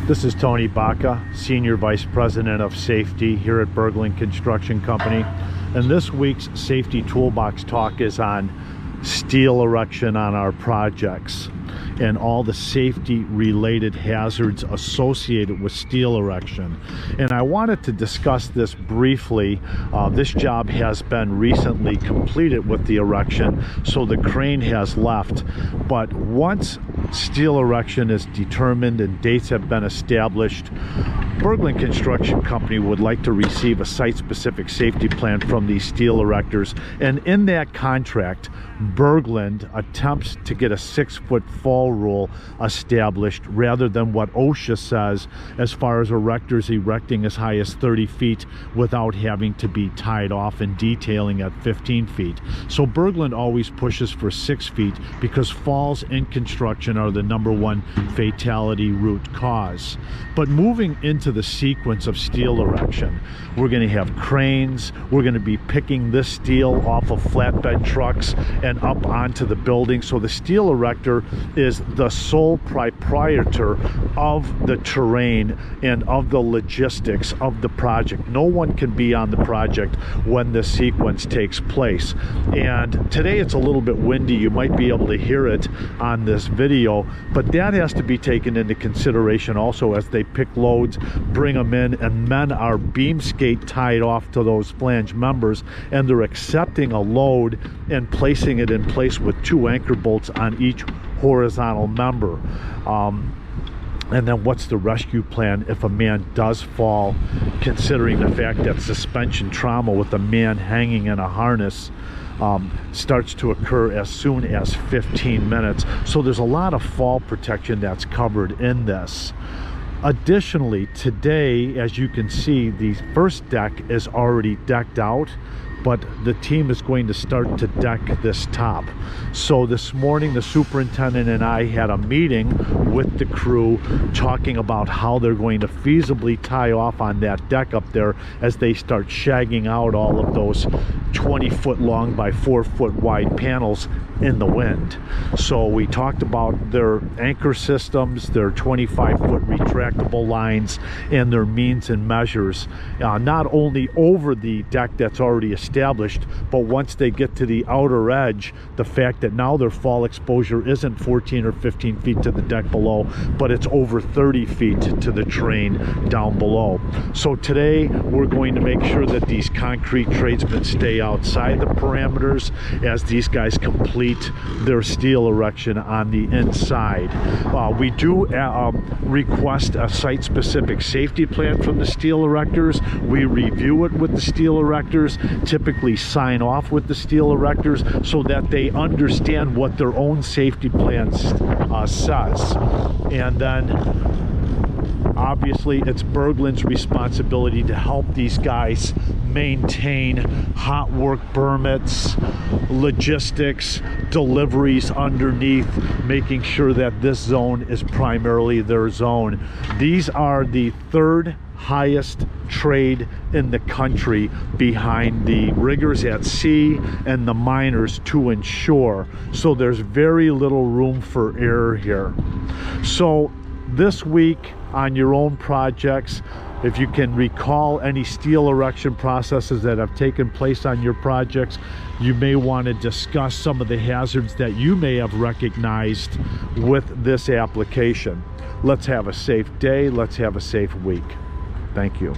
This is Tony Baca, Senior Vice President of Safety here at Berglund Construction Company. And this week's Safety Toolbox talk is on steel erection on our projects and all the safety-related hazards associated with steel erection. And I wanted to discuss this briefly. This job has been recently completed with the erection, so the crane has left. But once steel erection is determined and dates have been established, Berglund Construction Company would like to receive a site-specific safety plan from these steel erectors, and in that contract, Berglund attempts to get a 6-foot fall rule established rather than what OSHA says as far as erectors erecting as high as 30 feet without having to be tied off and detailing at 15 feet. So Berglund always pushes for 6 feet because falls in construction are the #1 fatality root cause. But moving into the sequence of steel erection, we're going to have cranes, we're going to be picking this steel off of flatbed trucks and up onto the building. So the steel erector is the sole proprietor of the terrain and of the logistics of the project. No one can be on the project when this sequence takes place. And today it's a little bit windy. You might be able to hear it on this video, but that has to be taken into consideration also as they pick loads, bring them in, and men are beam skate tied off to those flange members, and they're accepting a load and placing it in place with 2 anchor bolts on each horizontal member. And then what's the rescue plan if a man does fall, considering the fact that suspension trauma with a man hanging in a harness starts to occur as soon as 15 minutes. So there's a lot of fall protection that's covered in this. Additionally, today, as you can see, the first deck is already decked out, but the team is going to start to deck this top. So this morning, the superintendent and I had a meeting with the crew talking about how they're going to feasibly tie off on that deck up there as they start shagging out all of those 20-foot long by 4-foot wide panels in the wind. So we talked about their anchor systems, their 25-foot retractable lines, and their means and measures, not only over the deck that's already established, but once they get to the outer edge, the fact that now their fall exposure isn't 14 or 15 feet to the deck below, but it's over 30 feet to the terrain down below. So today we're going to make sure that these concrete tradesmen stay outside the parameters as these guys complete their steel erection on the inside. We do request a site-specific safety plan from the steel erectors. We review it with the steel erectors, typically sign off with the steel erectors so that they understand what their own safety plan says. And then obviously it's Berglund's responsibility to help these guys maintain hot work permits, logistics, deliveries underneath, making sure that this zone is primarily their zone. These are the 3rd highest trade in the country behind the riggers at sea and the miners to inshore. So there's very little room for error here. So this week on your own projects, if you can recall any steel erection processes that have taken place on your projects, you may want to discuss some of the hazards that you may have recognized with this application. Let's have a safe day. Let's have a safe week. Thank you.